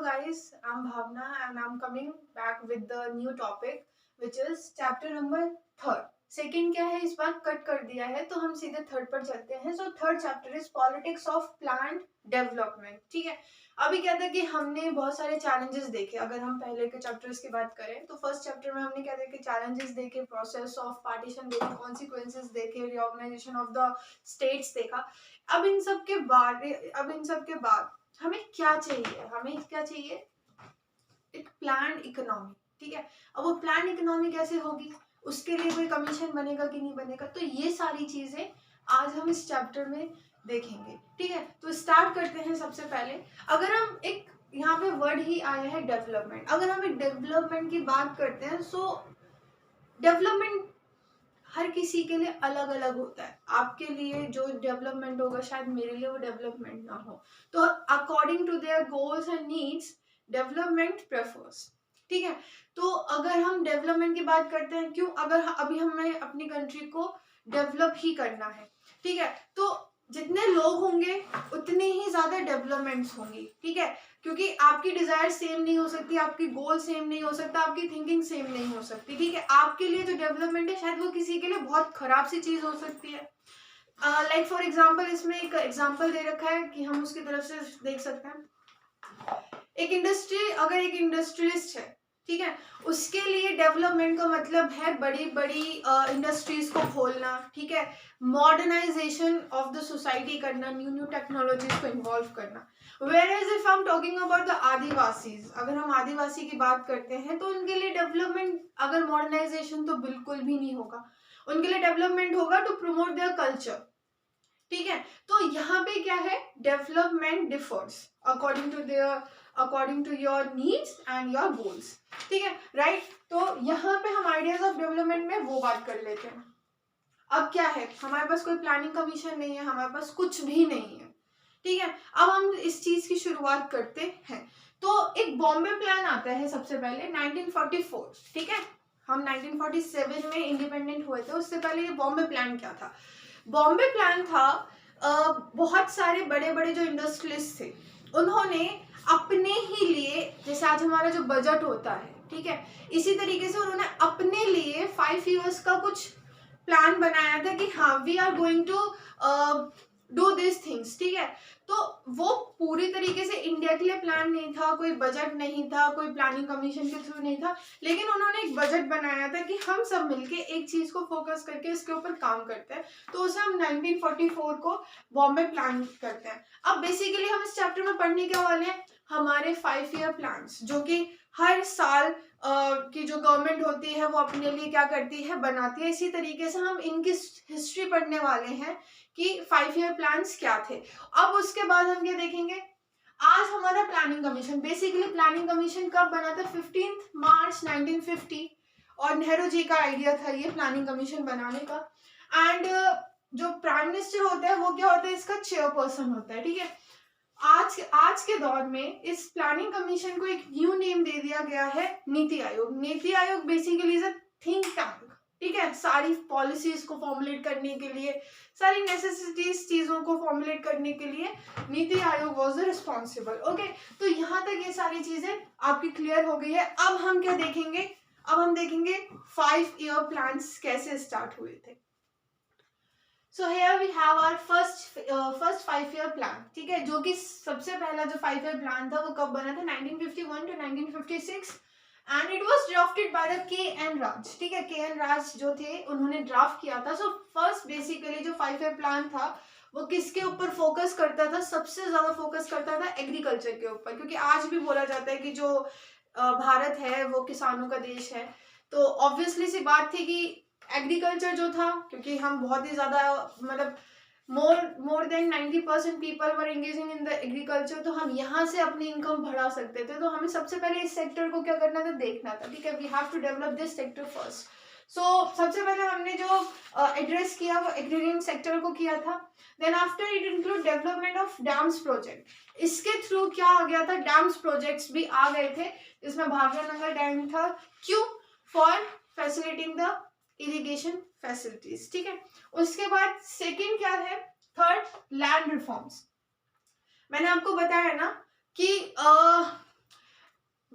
guys, I'm Bhavna and I'm coming back with the new topic which is chapter number third. Second क्या है, इस बार cut कर दिया है तो हम सीधे थर्ड पर चलते हैं. So third chapter is politics of plant development. ठीक है, अभी क्या था कि हमने बहुत सारे चैलेंजेस देखे. अगर हम पहले के चैप्टर्स की बात करें तो फर्स्ट चैप्टर में हमने क्या देखे, चैलेंजेस देखे, प्रोसेस ऑफ पार्टीशन देखे, कॉन्सिक्वेंसेस देखे, रिऑर्गेनाइजेशन ऑफ द स्टेट्स देखा. अब इन सब के बाद हमें क्या चाहिए, हमें क्या चाहिए, एक प्लान इकोनॉमी. ठीक है, अब वो प्लान इकोनॉमी कैसे होगी, उसके लिए कोई कमीशन बनेगा कि नहीं बनेगा, तो ये सारी चीजें आज हम इस चैप्टर में देखेंगे. ठीक है, तो स्टार्ट करते हैं. सबसे पहले अगर हम एक, यहाँ पे वर्ड ही आया है डेवलपमेंट. अगर हम एक डेवलपमेंट की बात करते हैं सो डेवलपमेंट हर किसी के लिए अलग अलग होता है. आपके लिए जो डेवलपमेंट होगा शायद मेरे लिए वो डेवलपमेंट ना हो. तो according to their goals and needs development prefers. ठीक है, तो अगर हम डेवलपमेंट की बात करते हैं, क्यों, अगर अभी हमें अपनी कंट्री को डेवलप ही करना है. ठीक है, तो जितने लोग होंगे उतनी ही ज्यादा डेवलपमेंट्स होंगी. ठीक है, क्योंकि आपकी डिजायर सेम नहीं हो सकती, आपकी गोल सेम नहीं हो सकता, आपकी थिंकिंग सेम नहीं हो सकती. ठीक है, आपके लिए जो डेवलपमेंट है शायद वो किसी के लिए बहुत खराब सी चीज हो सकती है. लाइक फॉर एग्जाम्पल, इसमें एक एग्जाम्पल दे रखा है कि हम उसकी तरफ से देख सकते हैं. एक इंडस्ट्री, अगर एक इंडस्ट्रियलिस्ट है, ठीक है, उसके लिए डेवलपमेंट का मतलब है बड़ी बड़ी इंडस्ट्रीज को खोलना. ठीक है, मॉडर्नाइजेशन ऑफ द सोसाइटी करना, न्यू न्यू टेक्नोलॉजीज को इन्वॉल्व करना. Whereas if I am talking about the Adivasis, अगर हम आदिवासी की बात करते हैं तो उनके लिए डेवलपमेंट, अगर मॉडर्नाइजेशन तो बिल्कुल भी नहीं होगा. उनके लिए डेवलपमेंट होगा टू प्रमोट देयर कल्चर. ठीक है, तो यहाँ पे क्या है, development differs according to your needs and your goals. ठीक है, राइट. तो यहाँ पे हम आइडियाज ऑफ डेवलपमेंट में वो बात कर लेते हैं. अब क्या है, हमारे पास कोई प्लानिंग कमीशन नहीं है, हमारे पास कुछ भी नहीं है. ठीक है, अब हम इस चीज की शुरुआत करते हैं. तो एक बॉम्बे प्लान आता है सबसे पहले 1944. ठीक है, हम 1947 में इंडिपेंडेंट हुए थे, उससे पहले ये बॉम्बे प्लान क्या था. बॉम्बे प्लान था, बहुत सारे बड़े बड़े जो इंडस्ट्रियलिस्ट थे उन्होंने अपने ही लिए, जैसे आज हमारा जो बजट होता है, ठीक है, इसी तरीके से उन्होंने अपने लिए 5 years का कुछ प्लान बनाया था कि हाँ we are going to do this things. ठीक है, तो वो पूरी तरीके से इंडिया के लिए प्लान नहीं था, कोई बजट नहीं था, कोई प्लानिंग कमीशन के थ्रू नहीं था, लेकिन उन्होंने एक बजट बनाया था कि हम सब मिलके एक चीज को फोकस करके इसके ऊपर काम करते हैं. तो उसे हम 1944 को बॉम्बे प्लान करते हैं. अब बेसिकली हम इस चैप्टर में पढ़ने के वाले हैं हमारे 5 year प्लान्स, जो कि हर साल की जो गवर्नमेंट होती है वो अपने लिए क्या करती है, बनाती है. इसी तरीके से हम इनकी हिस्ट्री पढ़ने वाले हैं कि 5 year प्लान्स क्या थे. अब उसके बाद हम क्या देखेंगे, आज हमारा planning commission, basically planning commission कब बना था, 15 मार्च 1950, और नेहरू जी का आइडिया था ये प्लानिंग कमीशन बनाने का. एंड जो प्राइम मिनिस्टर होता है वो क्या होता है, इसका चेयरपर्सन होता है. ठीक है, आज के दौर में इस प्लानिंग कमीशन को एक न्यू नेम दे दिया गया है, NITI Aayog. NITI Aayog basically is a think tank. ठीक है, सारी पॉलिसीज को फॉर्मुलेट करने के लिए, सारी नेसेसिटीज चीजों को फॉर्मुलेट करने के लिए NITI Aayog was the responsible. Okay, तो यहाँ तक ये सारी चीजें आपकी क्लियर हो गई है. अब हम क्या देखेंगे, अब हम देखेंगे 5 year प्लान्स कैसे स्टार्ट हुए थे. So here we have our first 5 year plan. ठीक है, जो कि सबसे पहला जो 5 year प्लान था वो कब बना था, 1951 to 1956, and it was drafted by the K N. Raj. ठीक है, के.एन. राज जो थे उन्होंने ड्राफ्ट किया था. सो फर्स्ट बेसिकली जो 5 year प्लान था वो किसके ऊपर फोकस करता था, सबसे ज्यादा फोकस करता था एग्रीकल्चर के ऊपर, क्योंकि आज भी बोला जाता है कि जो भारत है वो किसानों का देश है. तो ऑब्वियसली सी बात थी कि एग्रीकल्चर जो था, क्योंकि हम बहुत ही ज्यादा, मतलब more than 90% people were engaging in the agriculture, तो हम यहाँ से अपनी इनकम बढ़ा सकते थे. तो हमें सबसे पहले इस सेक्टर को क्या करना था, देखना था. ठीक है, we have to develop this sector first. So सबसे पहले हमने जो एड्रेस किया वो एग्रीरियन सेक्टर को किया था. Then after it include development of dams project. इसके थ्रू क्या आ गया था, डैम्स प्रोजेक्ट्स भी आ गए थे, इसमें भाखड़ा नगर डैम था. क्यों, for facilitating the irrigation facilities. ठीक है, उसके बाद सेकंड क्या है, थर्ड लैंड रिफॉर्म्स. मैंने आपको बताया ना कि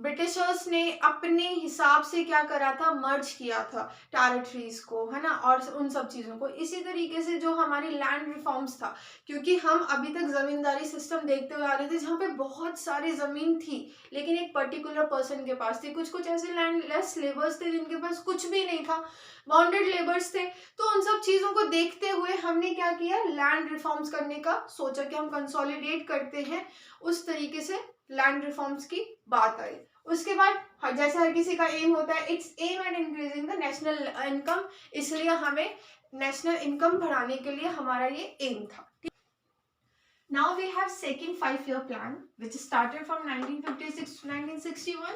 ब्रिटिशर्स ने अपने हिसाब से क्या करा था, मर्ज किया था टेरिटरीज को, है ना, और उन सब चीज़ों को। इसी तरीके से जो हमारी लैंड रिफॉर्म्स था, क्योंकि हम अभी तक जमींदारी सिस्टम देखते हुए आ रहे थे जहाँ पे बहुत सारी ज़मीन थी लेकिन एक पर्टिकुलर पर्सन के पास थी। कुछ कुछ ऐसे लैंडलेस लेबर्स थे जिनके पास कुछ भी नहीं था, बाउंडेड लेबर्स थे। तो उन सब चीज़ों को देखते हुए हमने क्या किया, लैंड रिफॉर्म्स करने का सोचा कि हम कंसोलिडेट करते हैं। उस तरीके से लैंड रिफॉर्म्स की बात आई। उसके बाद जैसे हर किसी का एम होता है, it's aim at increasing the national income, इसलिए हमें नेशनल इनकम बढ़ाने के लिए हमारा ये एम था। Now we have second 5-year plan which started from 1956 to 1961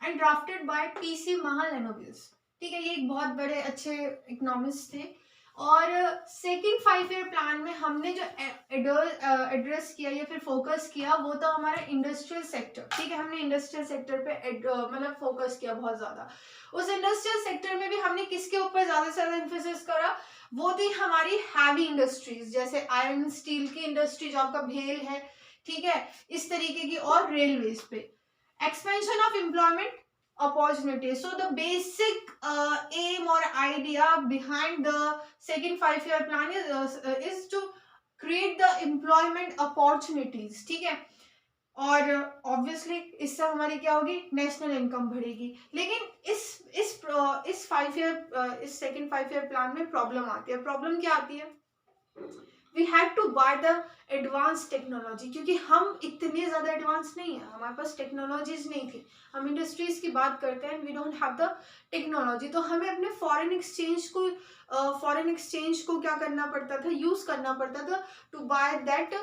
and drafted by PC Mahalanobis. ठीक है, ये एक बहुत बड़े अच्छे इकोनॉमिस्ट थे। और सेकंड 5-year प्लान में हमने जो एड्रेस किया या फिर फोकस किया वो था हमारा इंडस्ट्रियल सेक्टर। ठीक है, हमने इंडस्ट्रियल सेक्टर पे मतलब फोकस किया बहुत ज्यादा। उस इंडस्ट्रियल सेक्टर में भी हमने किसके ऊपर ज्यादा से ज्यादा एम्फेसिस करा, वो थी हमारी हैवी इंडस्ट्रीज, जैसे आयरन स्टील की इंडस्ट्री जो आपका भेल है, ठीक है, इस तरीके की, और रेलवेज पे। Expansion of employment opportunities. So the basic aim or idea behind the second 5-year plan is to create the employment opportunities. ठीक है, और ऑब्वियसली इससे हमारी क्या होगी, नेशनल इनकम बढ़ेगी। लेकिन इस 5-year इस सेकंड 5-year प्लान में प्रॉब्लम आती है। प्रॉब्लम क्या आती है, we had to buy the advance technology, क्योंकि हम इतने ज़्यादा एडवांस नहीं है, हमारे पास टेक्नोलॉजीज नहीं थी। हम इंडस्ट्रीज की बात करते हैं, we don't have the technology, तो हमें अपने फॉरेन एक्सचेंज को क्या करना पड़ता था, यूज करना पड़ता था टू बाय दैट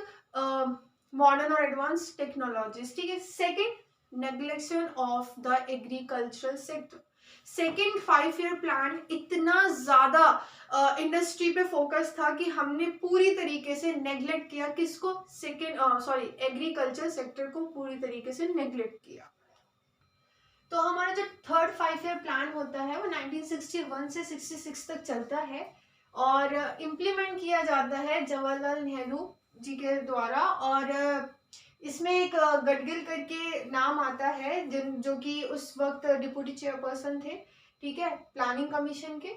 मॉडर्न और एडवांस टेक्नोलॉजीज। ठीक है, second, neglection of the agricultural sector. Second 5-year plan इतना ज्यादा इंडस्ट्री पे फोकस था कि हमने पूरी तरीके से नेग्लेक्ट किया किसको, एग्रीकल्चर सेक्टर को पूरी तरीके से नेग्लेक्ट किया। तो हमारा जो थर्ड 5-year प्लान होता है वो 1961 से 66 तक चलता है और इम्प्लीमेंट किया जाता है जवाहरलाल नेहरू जी के द्वारा। और इसमें एक गडगिल करके नाम आता है जो कि उस वक्त डिप्टी चेयरपर्सन थे, ठीक है, प्लानिंग कमीशन के।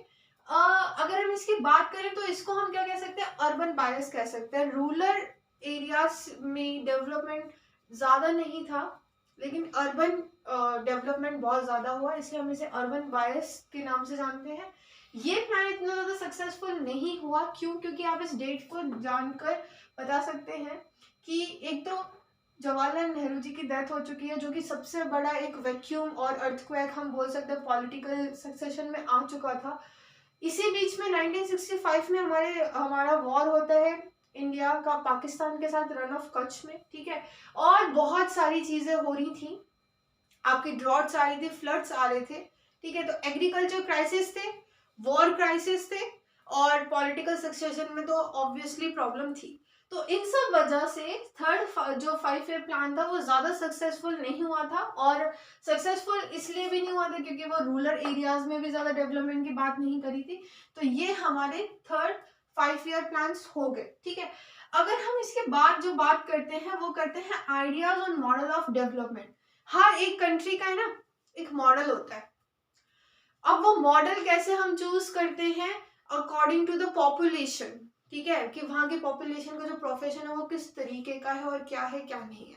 अगर हम इसकी बात करें तो इसको हम क्या कह सकते हैं, अर्बन बायस कह सकते हैं। रूरल एरियाज में डेवलपमेंट ज़्यादा नहीं था लेकिन अर्बन डेवलपमेंट बहुत ज़्यादा हुआ, इसलिए हम इसे अर्बन बायस के नाम से जानते हैं। ये प्लान इतना ज़्यादा सक्सेसफुल नहीं हुआ, क्यों? क्योंकि आप इस डेट को जानकर बता सकते हैं कि एक तो जवाहरलाल नेहरू जी की डेथ हो चुकी है, जो कि सबसे बड़ा एक वैक्यूम और अर्थक्वेक हम बोल सकते हैं पॉलिटिकल सक्सेशन में आ चुका था। इसी बीच में 1965 में हमारा वॉर होता है इंडिया का पाकिस्तान के साथ, रन ऑफ कच्छ में, ठीक है, और बहुत सारी चीजें हो रही थी, आपकी ड्रॉट्स आ रही थी, फ्लड्स आ रहे थे, ठीक है। तो एग्रीकल्चर क्राइसिस थे, वॉर क्राइसिस थे, और पॉलिटिकल सक्सेशन में तो ऑब्वियसली प्रॉब्लम थी। तो इन सब वजह से थर्ड जो 5-year प्लान था वो ज्यादा सक्सेसफुल नहीं हुआ था। और सक्सेसफुल इसलिए भी नहीं हुआ था क्योंकि वो रूरल एरियाज में भी ज्यादा डेवलपमेंट की बात नहीं करी थी। तो ये हमारे थर्ड 5-year प्लान्स हो गए, ठीक है। अगर हम इसके बाद जो बात करते हैं वो करते हैं ideas on model of development. हर एक कंट्री का है ना एक मॉडल होता है। अब वो मॉडल कैसे हम चूज करते हैं, अकॉर्डिंग टू द पॉपुलेशन, ठीक है, कि वहां की पॉपुलेशन का जो प्रोफेशन है वो किस तरीके का है और क्या है क्या नहीं है।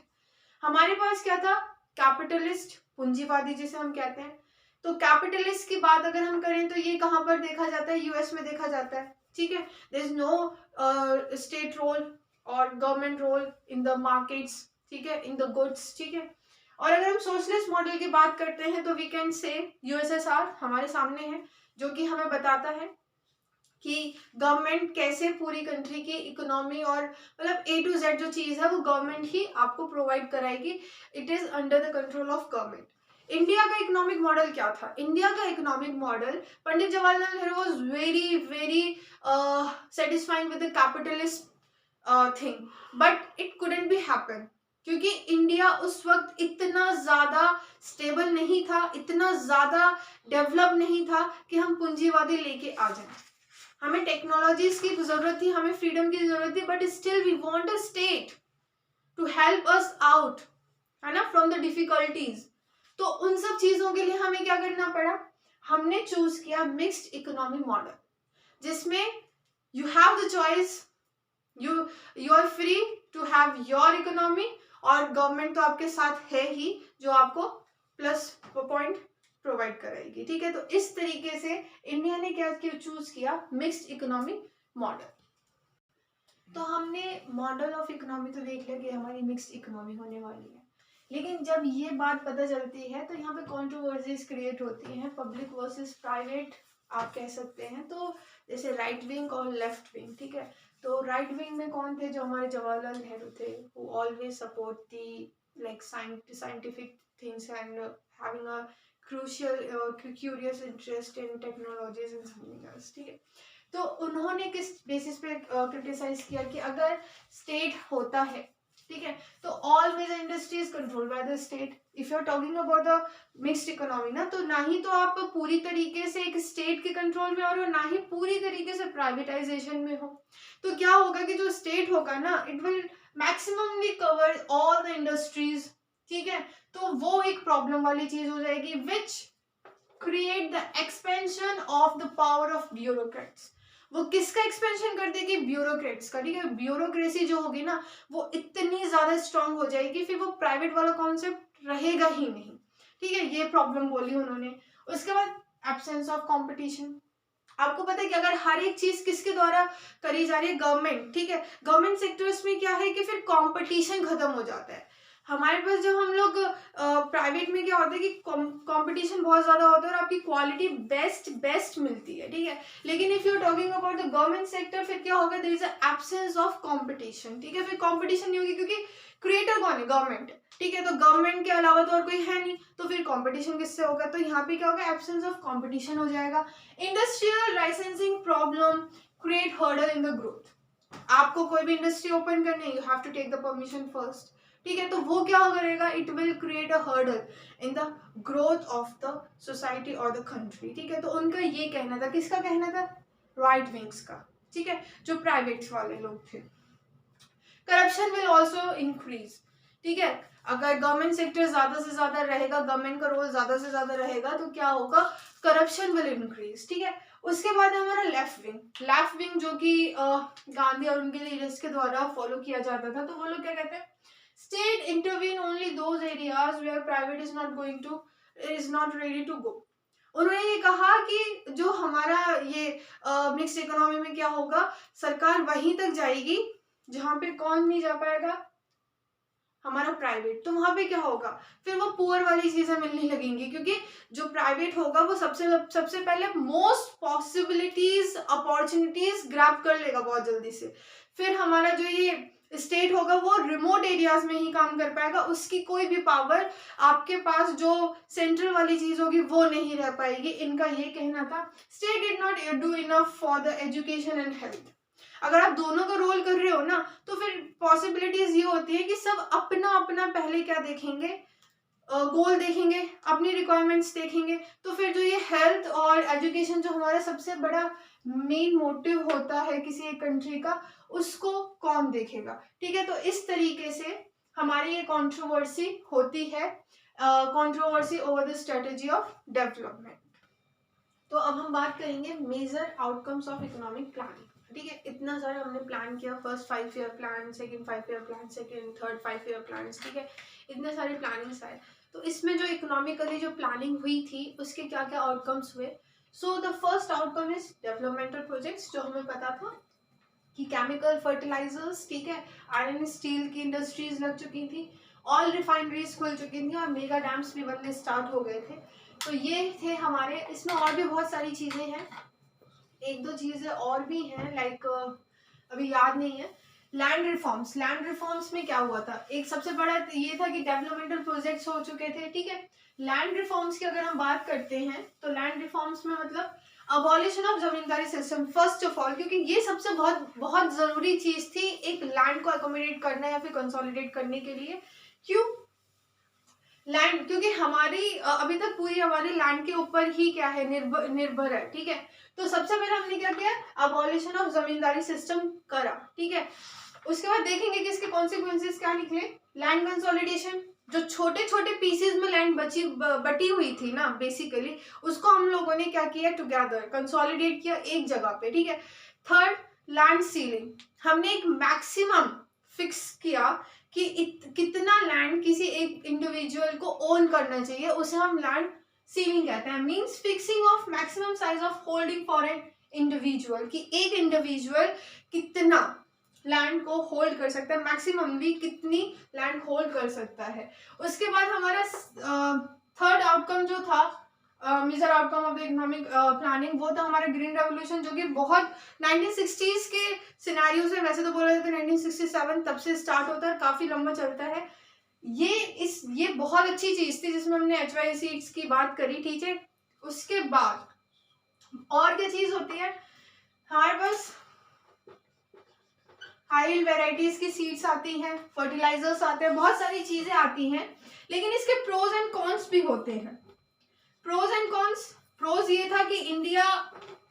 हमारे पास क्या था, कैपिटलिस्ट, पूंजीवादी जिसे हम कहते हैं। तो कैपिटलिस्ट की बात अगर हम करें तो ये कहां पर देखा जाता है, यूएस में देखा जाता है, ठीक है। There is no state role और government role in the markets, ठीक है, इन द गुड्स, ठीक है। और अगर हम सोशलिस्ट मॉडल की बात करते हैं तो वी कैन से यूएसएसआर हमारे सामने है, जो कि हमें बताता है कि गवर्नमेंट कैसे पूरी कंट्री की इकोनॉमी और मतलब A to Z जो चीज है वो गवर्नमेंट ही आपको प्रोवाइड कराएगी। It is under the control of government. India का इकोनॉमिक मॉडल क्या था? इंडिया का economic model, Pandit Jawaharlal Nehru was very very satisfying with the capitalist thing, but it couldn't be happen, क्योंकि इंडिया उस वक्त इतना ज्यादा स्टेबल नहीं था, इतना ज्यादा डेवलप नहीं था कि हम पूंजीवादी लेके आ जाएं। हमें टेक्नोलॉजीज की जरूरत थी, हमें फ्रीडम की जरूरत थी, but still we want a state to help us out, है ना, फ्रॉम द डिफिकल्टीज। तो उन सब चीजों के लिए हमें क्या करना पड़ा, हमने चूज किया मिक्स्ड इकोनॉमी मॉडल, जिसमें you have the choice, you are free to have your economy, और गवर्नमेंट तो आपके साथ है ही जो आपको प्लस पॉइंट प्रोवाइड कराएगी, ठीक है। तो इस तरीके से इंडिया ने क्या चूज किया, मिक्स्ड इकोनॉमी मॉडल। तो हमने मॉडल ऑफ इकोनॉमी तो देख लिया कि हमारी मिक्स्ड इकोनॉमी होने वाली है, लेकिन जब ये बात पता चलती है तो यहाँ पे कंट्रोवर्सीज क्रिएट होती हैं, पब्लिक वर्सेस प्राइवेट आप कह सकते हैं। तो जैसे राइट विंग और लेफ्ट विंग, ठीक है। तो राइट विंग में कौन थे, जो हमारे जवाहरलाल नेहरू थे, who always support the like scientific things and having a curious interest in technologies and something else, ठीक है। तो उन्होंने किस बेसिस पे क्रिटिसाइज किया कि अगर स्टेट होता है, ठीक है, तो all major industries control by the state. If you are talking about the mixed economy ना, तो ना ही तो आप पूरी तरीके से एक स्टेट के कंट्रोल में और ना ही पूरी तरीके से प्राइवेटाइजेशन में हो। तो क्या होगा कि जो स्टेट होगा ना, it will maximally cover all the industries, ठीक है। तो वो एक प्रॉब्लम वाली चीज हो जाएगी, which create the expansion of the power of bureaucrats. वो किसका एक्सपेंशन कर देगी, ब्यूरोक्रेट्स का, ठीक है। ब्यूरोक्रेसी जो होगी ना, वो इतनी ज्यादा स्ट्रांग हो जाएगी, फिर वो प्राइवेट वाला कॉन्सेप्ट रहेगा ही नहीं, ठीक है। ये प्रॉब्लम बोली उन्होंने। उसके बाद एब्सेंस ऑफ कंपटीशन। आपको पता है कि अगर हर एक चीज किसके द्वारा करी जा रही है, गवर्नमेंट, ठीक है, गवर्नमेंट सेक्टर्स में क्या है कि फिर कंपटीशन खत्म हो जाता है। हमारे पास जब हम लोग प्राइवेट में क्या होता है कि कंपटीशन बहुत ज्यादा होता है और आपकी क्वालिटी बेस्ट मिलती है, ठीक है। लेकिन if you are talking about the government sector, फिर क्या होगा, there is absence of competition, ठीक है। फिर कंपटीशन नहीं होगी क्योंकि क्रिएटर कौन है, गवर्नमेंट, ठीक है। तो गवर्नमेंट के अलावा तो और कोई है नहीं, तो फिर कंपटीशन किससे होगा, तो यहाँ पे क्या होगा, एब्सेंस ऑफ कंपटीशन हो जाएगा। Industrial licensing problem create hurdle in the growth. आपको कोई भी इंडस्ट्री ओपन करनी है, you have to take the permission first, ठीक है। तो वो क्या करेगा, it will create a hurdle in the growth of the society और द कंट्री, ठीक है। तो उनका ये कहना था, किसका कहना था, राइट विंग्स का, ठीक है, जो प्राइवेट वाले लोग थे। करप्शन विल ऑल्सो इंक्रीज, ठीक है। अगर गवर्नमेंट सेक्टर ज्यादा से ज्यादा रहेगा, गवर्नमेंट का रोल ज्यादा से ज्यादा रहेगा, तो क्या होगा, करप्शन विल इंक्रीज, ठीक है। उसके बाद हमारा लेफ्ट विंग जो कि गांधी और उनके लीडर्स के द्वारा फॉलो किया जाता था। तो वो लोग क्या कहते हैं, state intervene only those areas where private is not ready to go। उन्होंने ये कहा कि जो हमारा ये मिक्स्ड इकोनॉमी में क्या होगा, सरकार वहीं तक जाएगी जहां पे कौन नहीं जा पाएगा, हमारा प्राइवेट। तो वहां पे क्या होगा, फिर वो पुअर वाली चीजें मिलने लगेंगी, क्योंकि जो प्राइवेट होगा वो सबसे पहले मोस्ट पॉसिबिलिटीज अपॉर्चुनिटीज ग्रैब कर लेगा बहुत जल्दी से। फिर हमारा जो ये स्टेट होगा वो रिमोट एरियाज में ही काम कर पाएगा, उसकी कोई भी पावर आपके पास जो सेंट्रल वाली चीज होगी वो नहीं रह पाएगी। इनका ये कहना था। State did not do enough for the education and health. अगर आप दोनों का रोल कर रहे हो ना, तो फिर पॉसिबिलिटीज ये होती है कि सब अपना अपना पहले क्या देखेंगे, गोल देखेंगे, अपनी रिक्वायरमेंट्स देखेंगे। तो फिर जो ये हेल्थ और एजुकेशन जो हमारा सबसे बड़ा मेन मोटिव होता है किसी एक कंट्री का, उसको कौन देखेगा, ठीक है। तो इस तरीके से हमारी ये कंट्रोवर्सी होती है, controversy over the strategy of development. तो अब हम बात करेंगे major outcomes of economic planning, ठीक है। इतना सारा हमने प्लान किया, first 5 year plan, second 5 year plan, second third 5 year plan, ठीक है। इतने सारे प्लानिंग्स आए। तो इसमें जो इकोनॉमिकली जो प्लानिंग हुई थी उसके क्या क्या आउटकम्स हुए। So the first outcome is developmental projects, जो हमें पता था कि केमिकल फर्टिलाइजर्स, ठीक है, आयरन स्टील की इंडस्ट्रीज लग चुकी थी, ऑयल रिफाइनरीज खुल चुकी थी और मेगा डैम्स भी बनने स्टार्ट हो गए थे। तो ये थे हमारे, इसमें और भी बहुत सारी चीजें हैं, एक दो चीजें और भी हैं, लाइक अभी याद नहीं है। लैंड रिफॉर्म्स में क्या हुआ था, एक सबसे बड़ा ये था कि डेवलपमेंटल प्रोजेक्ट्स हो चुके थे, ठीक है। लैंड रिफॉर्म्स की अगर हम बात करते हैं तो लैंड रिफॉर्म्स में मतलब abolition of zamindari system first of all, क्योंकि ये सबसे बहुत जरूरी चीज थी एक लैंड को अकोमोडेट करना या फिर कंसोलिडेट करने के लिए। क्यों, लैंड, क्योंकि हमारी अभी तक पूरी हमारी लैंड के ऊपर ही क्या है, निर्भर है, ठीक है। तो सबसे पहले हमने क्या किया, अबॉलिशन ऑफ जमींदारी सिस्टम करा, ठीक है। उसके बाद देखेंगे कि इसके कॉन्सिक्वेंसेस क्या निकले, लैंड कंसोलिडेशन, जो छोटे छोटे पीसेस में लैंड बटी हुई थी ना बेसिकली, उसको हम लोगों ने क्या किया, टुगेदर कंसोलिडेट किया एक जगह पे, ठीक है। थर्ड, लैंड सीलिंग, हमने एक मैक्सिमम फिक्स किया कि कितना लैंड किसी एक इंडिविजुअल को ओन करना चाहिए, उसे हम लैंड सीलिंग कहते हैं। Means fixing of maximum size of holding for an individual, कि एक इंडिविजुअल कितना लैंड को होल्ड कर सकता है, मैक्सिमम भी कितनी लैंड होल्ड कर सकता है। उसके बाद हमारा थर्ड आउटकम जो था, major outcome of the economic planning, वो था हमारा ग्रीन रेवोल्यूशन, जो कि बहुत 1960s के सिनेरियो से, वैसे तो बोला जाता है 1967 तब से स्टार्ट होता है, काफी लंबा चलता है। ये बहुत अच्छी चीज थी जिसमें हमने HY सीड्स की बात करी, ठीक है। उसके बाद और क्या चीज होती है हमारे पास, हाई वेराइटीज की सीड्स आती हैं, फर्टिलाइजर्स आते हैं, बहुत सारी चीजें आती हैं, लेकिन इसके प्रोज एंड कॉन्स भी होते हैं। प्रोज एंड कॉन्स, प्रोज ये था कि इंडिया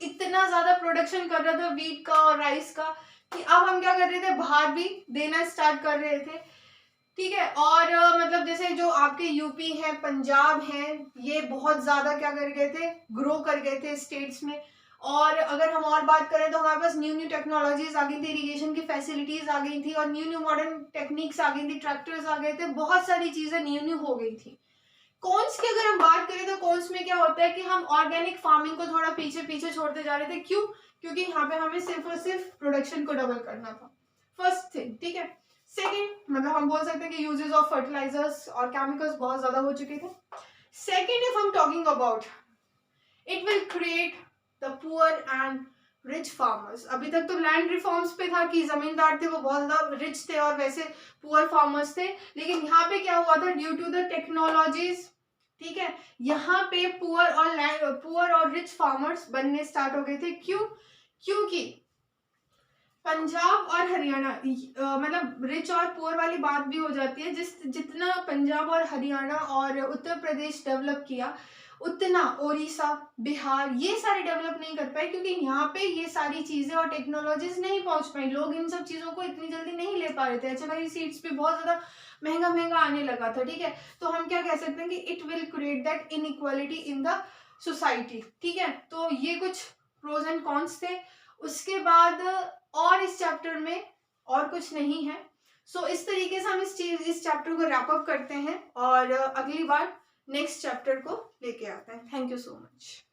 इतना ज्यादा प्रोडक्शन कर रहा था वीट का और राइस का, कि अब हम क्या कर रहे थे, बाहर भी देना स्टार्ट कर रहे थे, ठीक है। और मतलब जैसे जो आपके यूपी है, पंजाब है, ये बहुत ज्यादा क्या कर गए थे, ग्रो कर गए थे स्टेट्स में। और अगर हम और बात करें तो हमारे पास न्यू न्यू टेक्नोलॉजीज आ गई थी, इरिगेशन की फैसिलिटीज आ गई थी, और न्यू न्यू मॉडर्न टेक्निक्स आ गई थी, ट्रैक्टर्स आ गए थे, बहुत सारी चीजें न्यू न्यू हो गई थी। कॉन्स की अगर हम बात करें तो कॉन्स में क्या होता है कि हम ऑर्गेनिक फार्मिंग को थोड़ा पीछे पीछे छोड़ते जा रहे थे। क्यों? क्योंकि यहाँ पे हमें सिर्फ और सिर्फ प्रोडक्शन को डबल करना था, फर्स्ट थिंग, ठीक है। सेकेंड, मतलब हम बोल सकते हैं कि यूजेस ऑफ फर्टिलाइजर्स और केमिकल्स बहुत ज्यादा हो चुके थे। सेकेंड, इफ हम talking about, it will create the poor and rich farmers. अभी तक तो लैंड रिफॉर्म्स पे था कि जमींदार थे वो बहुत ज्यादा रिच थे और वैसे पुअर फार्मर्स थे, लेकिन यहाँ पे क्या हुआ था, ड्यू टू द टेक्नोलॉजीज, ठीक है, यहाँ पे पुअर और रिच फार्मर्स बनने स्टार्ट हो गए थे। क्यों? क्योंकि पंजाब और हरियाणा, मतलब रिच और पुअर वाली बात भी हो जाती है, जितना पंजाब और हरियाणा और उत्तर प्रदेश डेवलप किया, उतना उड़ीसा, बिहार, ये सारे डेवलप नहीं कर पाए, क्योंकि यहाँ पे ये सारी चीजें और टेक्नोलॉजीज नहीं पहुंच पाई, लोग इन सब चीजों को इतनी जल्दी नहीं ले पा रहे थे। अच्छा भाई, सीड्स भी बहुत ज्यादा महंगा महंगा आने लगा था, ठीक है। तो हम क्या कह सकते हैं कि it will create that inequality in the society, ठीक है। तो ये कुछ प्रोज एंड कॉन्स थे। उसके बाद और इस चैप्टर में और कुछ नहीं है। सो इस तरीके से हम इस चैप्टर को रैप अप करते हैं और अगली बार नेक्स्ट चैप्टर को लेके आते हैं। Thank you so much.